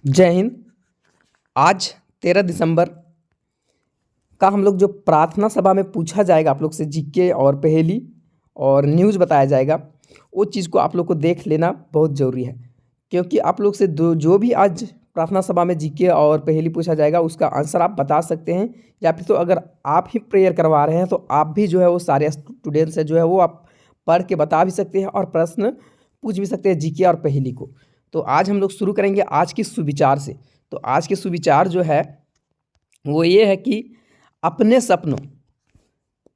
जय हिंद। आज 13 दिसंबर का हम लोग जो प्रार्थना सभा में पूछा जाएगा आप लोग से जीके और पहेली और न्यूज़ बताया जाएगा, वो चीज़ को आप लोग को देख लेना बहुत ज़रूरी है, क्योंकि आप लोग से जो भी आज प्रार्थना सभा में जीके और पहेली पूछा जाएगा उसका आंसर आप बता सकते हैं, या फिर तो अगर आप ही प्रेयर करवा रहे हैं तो आप भी जो है वो सारे स्टूडेंट्स है जो है वो आप पढ़ के बता भी सकते हैं और प्रश्न पूछ भी सकते हैं जीके और पहेली को। तो आज हम लोग शुरू करेंगे आज की सुविचार से। तो आज के सुविचार जो है वो ये है कि अपने सपनों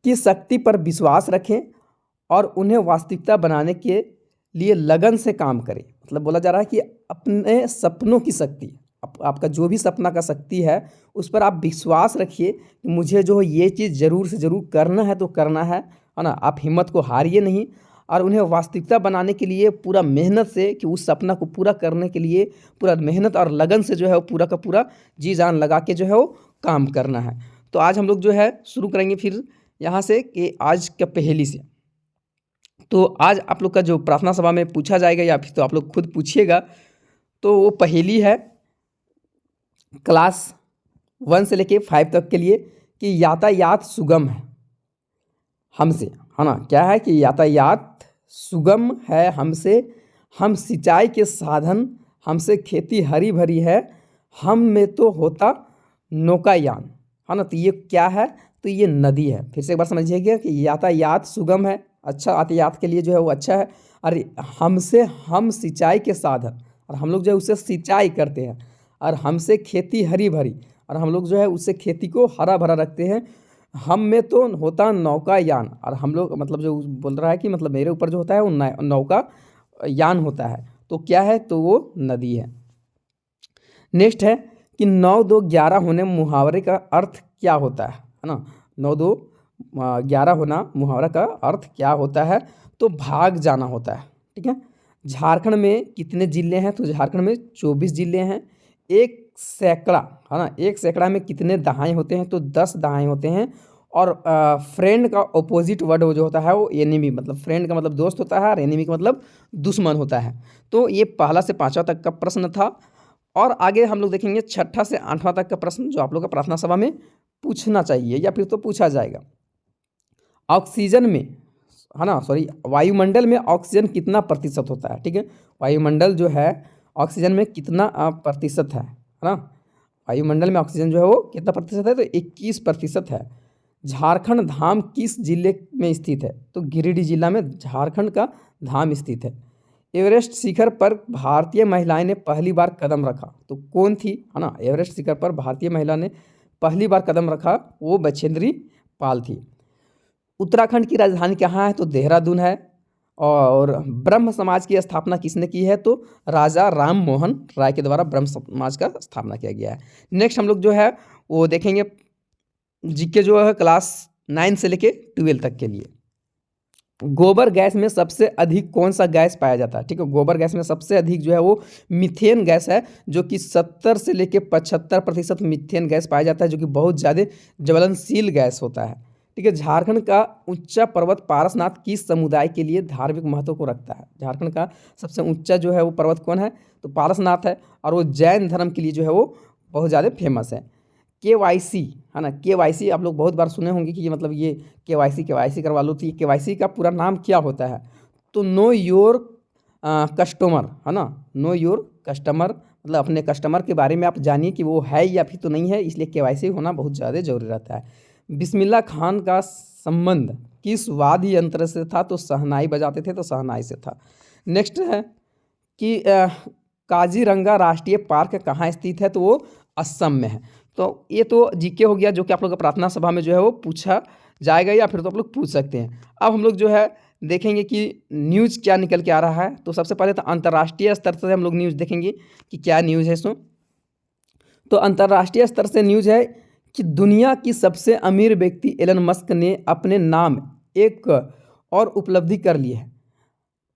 की शक्ति पर विश्वास रखें और उन्हें वास्तविकता बनाने के लिए लगन से काम करें। मतलब बोला जा रहा है कि अपने सपनों की शक्ति, आपका जो भी सपना का शक्ति है उस पर आप विश्वास रखिए कि मुझे जो ये चीज़ ज़रूर से ज़रूर करना है तो करना है ना। आप हिम्मत को हारिए नहीं और उन्हें वास्तविकता बनाने के लिए पूरा मेहनत से, कि उस सपना को पूरा करने के लिए पूरा मेहनत और लगन से जो है वो पूरा का पूरा जी जान लगा के जो है वो काम करना है। तो आज हम लोग जो है शुरू करेंगे फिर यहाँ से कि आज का पहेली से। तो आज आप लोग का जो प्रार्थना सभा में पूछा जाएगा या फिर तो आप लोग खुद पूछिएगा, तो वो पहेली है क्लास 1 से लेके 5 तक के लिए कि यातायात सुगम है हमसे, है ना। क्या है कि यातायात सुगम है हमसे, हम सिंचाई के साधन, हमसे खेती हरी भरी है, हम में तो होता नौकायान, है ना। तो ये क्या है, तो ये नदी है। फिर से एक बार समझिएगा कि यातायात सुगम है, अच्छा यातायात के लिए जो है वो अच्छा है। अरे हमसे, हम सिंचाई के साधन, और हम लोग जो है उससे सिंचाई करते हैं, और हमसे खेती हरी भरी, और हम लोग जो है उससे खेती को हरा भरा रखते हैं। हम में तो होता नौकायान, और हम लोग मतलब जो बोल रहा है कि मतलब मेरे ऊपर जो होता है वो नौका यान होता है। तो क्या है, तो वो नदी है। नेक्स्ट है कि 9 2 11 होने मुहावरे का अर्थ क्या होता है ना। 9 2 11 होना मुहावरा का अर्थ क्या होता है, तो भाग जाना होता है। ठीक है। झारखंड में कितने जिले हैं, तो झारखंड में 24 जिले हैं। एक सैकड़ा, है ना, एक सैकड़ा में कितने दहाई होते हैं, तो 10 दहाई होते हैं। और फ्रेंड का ऑपोजिट वर्ड जो होता है वो एनिमी, मतलब फ्रेंड का मतलब दोस्त होता है और एनिमी का मतलब दुश्मन होता है। तो ये पहला से 5वां तक का प्रश्न था। और आगे हम लोग देखेंगे 6ठा से 8वां तक का प्रश्न जो आप लोग का प्रार्थना सभा में पूछना चाहिए या फिर तो पूछा जाएगा। ऑक्सीजन में, है ना, सॉरी, वायुमंडल में ऑक्सीजन कितना प्रतिशत होता है। ठीक है। वायुमंडल जो है ऑक्सीजन में कितना प्रतिशत है ना। वायुमंडल में ऑक्सीजन जो है वो कितना प्रतिशत है, तो 21% है। झारखंड धाम किस जिले में स्थित है, तो गिरिडीह जिला में झारखंड का धाम स्थित है। एवरेस्ट शिखर पर भारतीय महिलाएं ने पहली बार कदम रखा, तो कौन थी, है ना। एवरेस्ट शिखर पर भारतीय महिला ने पहली बार कदम रखा, वो बछेंद्री पाल थी। उत्तराखंड की राजधानी कहाँ है, तो देहरादून है। और ब्रह्म समाज की स्थापना किसने की है, तो राजा राम मोहन राय के द्वारा ब्रह्म समाज का स्थापना किया गया है। नेक्स्ट हम लोग जो है वो देखेंगे जीके जो है क्लास 9 से लेके 12 तक के लिए। गोबर गैस में सबसे अधिक कौन सा गैस पाया जाता है। ठीक है। गोबर गैस में सबसे अधिक जो है वो मीथेन गैस है, जो कि 70 से लेके 75% मीथेन गैस पाया जाता है, जो कि बहुत ज़्यादा ज्वलनशील गैस होता है। ठीक है। झारखंड का ऊंचा पर्वत पारसनाथ किस समुदाय के लिए धार्मिक महत्व को रखता है। झारखंड का सबसे ऊंचा जो है वो पर्वत कौन है, तो पारसनाथ है, और वो जैन धर्म के लिए जो है वो बहुत ज़्यादा फेमस है। KYC, है ना, KYC आप लोग बहुत बार सुने होंगे कि ये मतलब ये KYC करवा लो, तो ये KYC का पूरा नाम क्या होता है, तो नो योर कस्टमर, है ना। नो योर कस्टमर मतलब अपने कस्टमर के बारे में आप जानिए कि वो है या फिर तो नहीं है, इसलिए KYC होना बहुत ज़्यादा जरूरी रहता है। बिस्मिल्लाह खान का संबंध किस वाद्य यंत्र से था, तो शहनाई बजाते थे, तो शहनाई से था। नेक्स्ट है कि काजीरंगा राष्ट्रीय पार्क कहाँ स्थित है, तो वो असम में है। तो ये तो जीके हो गया, जो कि आप लोग का प्रार्थना सभा में जो है वो पूछा जाएगा या फिर तो आप लोग पूछ सकते हैं। अब हम लोग जो है देखेंगे कि न्यूज़ क्या निकल के आ रहा है। तो सबसे पहले तो अंतर्राष्ट्रीय स्तर से हम लोग न्यूज़ देखेंगे कि क्या न्यूज़ है इसमें। तो अंतर्राष्ट्रीय स्तर से न्यूज़ है कि दुनिया की सबसे अमीर व्यक्ति एलन मस्क ने अपने नाम एक और उपलब्धि कर ली है।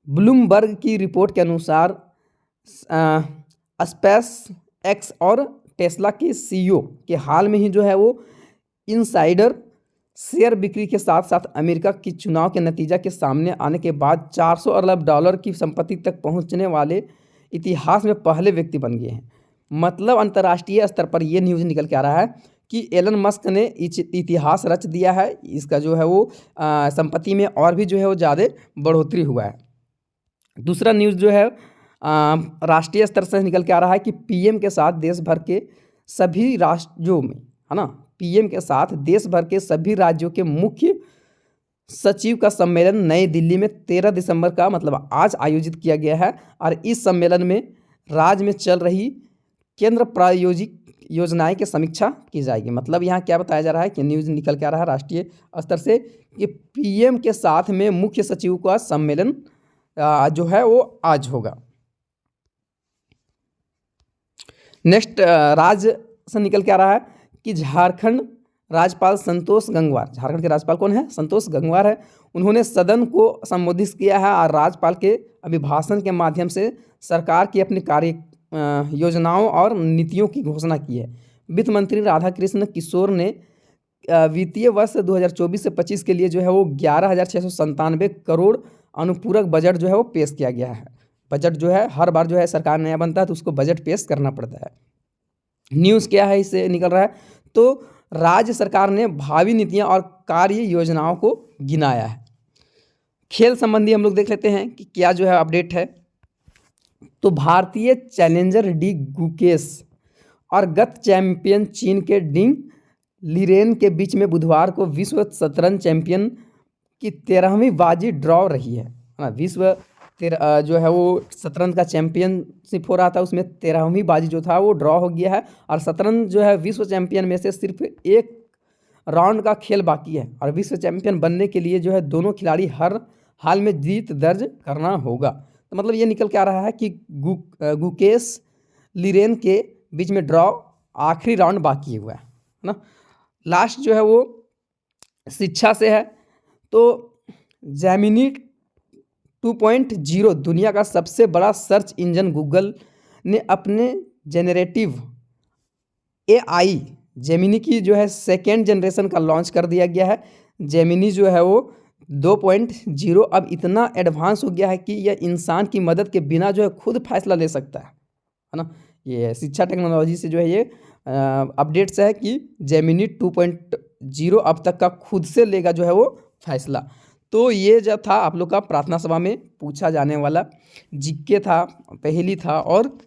ब्लूमबर्ग की रिपोर्ट के अनुसार स्पेस एक्स और टेस्ला के CEO के हाल में ही जो है वो इनसाइडर शेयर बिक्री के साथ साथ अमेरिका की चुनाव के नतीजा के सामने आने के बाद 400 अरब डॉलर की संपत्ति तक पहुंचने वाले इतिहास में पहले व्यक्ति बन गए हैं। मतलब अंतर्राष्ट्रीय स्तर पर ये न्यूज़ निकल के आ रहा है कि एलन मस्क ने इतिहास रच दिया है। इसका जो है वो संपत्ति में और भी जो है वो ज़्यादा बढ़ोतरी हुआ है। दूसरा न्यूज़ जो है राष्ट्रीय स्तर से निकल के आ रहा है कि पीएम के साथ देश भर के सभी राज्यों में, है ना, पीएम के साथ देश भर के सभी राज्यों के मुख्य सचिव का सम्मेलन नई दिल्ली में 13 दिसंबर का मतलब आज आयोजित किया गया है। और इस सम्मेलन में राज्य में चल रही केंद्र प्रायोजित योजनाएं की समीक्षा की जाएगी। मतलब यहाँ क्या बताया जा रहा है कि न्यूज़ निकल के आ रहा है राष्ट्रीय स्तर से कि पीएम के साथ में मुख्य सचिव का सम्मेलन जो है वो आज होगा। नेक्स्ट राज्य से निकल के आ रहा है कि झारखंड राज्यपाल संतोष गंगवार, झारखंड के राज्यपाल कौन है? संतोष गंगवार है। उन्होंने सदन को संबोधित किया है और राज्यपाल के अभिभाषण के माध्यम से सरकार की अपनी कार्य योजनाओं और नीतियों की घोषणा की है। वित्त मंत्री राधाकृष्ण किशोर ने वित्तीय वर्ष 2024 से 25 के लिए जो है वो 11,697 करोड़ अनुपूरक बजट जो है वो पेश किया गया है। बजट जो है हर बार जो है सरकार नया बनता है तो उसको बजट पेश करना पड़ता है। न्यूज़ क्या है इससे निकल रहा है? तो राज्य सरकार ने भावी नीतियां और कार्य योजनाओं को गिनाया है। खेल संबंधी हम लोग देख लेते हैं कि क्या जो है अपडेट है। तो भारतीय चैलेंजर डी गुकेश और गत चैंपियन चीन के डिंग लीरेन के बीच में बुधवार को विश्व शतरंज चैंपियन की 13वीं बाजी ड्रॉ रही है ना। विश्व जो है वो शतरंज का चैंपियनशिप हो रहा था, उसमें 13वीं बाजी जो था वो ड्रॉ हो गया है। और शतरंज जो है विश्व चैंपियन में से सिर्फ एक राउंड का खेल बाकी है और विश्व चैंपियन बनने के लिए जो है दोनों खिलाड़ी हर हाल में जीत दर्ज करना होगा। तो मतलब ये निकल के आ रहा है कि गुकेश लीरेन के बीच में ड्रॉ आखिरी राउंड बाकी हुआ है ना। लास्ट जो है वो शिक्षा से है। तो जेमिनी 2.0 दुनिया का सबसे बड़ा सर्च इंजन गूगल ने अपने जेनरेटिव एआई जेमिनी की जो है सेकेंड जनरेशन का लॉन्च कर दिया गया है। जेमिनी जो है वो 2.0 अब इतना एडवांस हो गया है कि यह इंसान की मदद के बिना जो है खुद फैसला ले सकता है ना। ये शिक्षा टेक्नोलॉजी से जो है ये अपडेट्स है कि जेमिनी 2.0 अब तक का खुद से लेगा जो है वो फैसला। तो ये जो था आप लोग का प्रार्थना सभा में पूछा जाने वाला जीके था, पहेली था और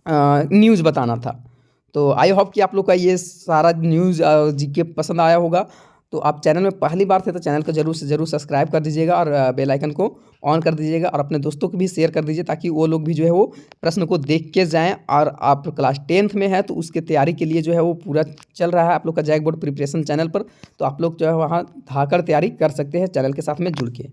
न्यूज़ बताना था। तो आई होप कि आप लोग का ये सारा न्यूज़ जीके पसंद आया होगा। तो आप चैनल में पहली बार थे तो चैनल को जरूर से जरूर सब्सक्राइब कर दीजिएगा और बेल आइकन को ऑन कर दीजिएगा और अपने दोस्तों को भी शेयर कर दीजिए ताकि वो लोग भी जो है वो प्रश्न को देख के जाएं। और आप क्लास 10th में है तो उसके तैयारी के लिए जो है वो पूरा चल रहा है आप लोग का जैक बोर्ड प्रिपरेशन चैनल पर। तो आप लोग जो है वहाँ धाकर तैयारी कर सकते हैं चैनल के साथ में जुड़ के।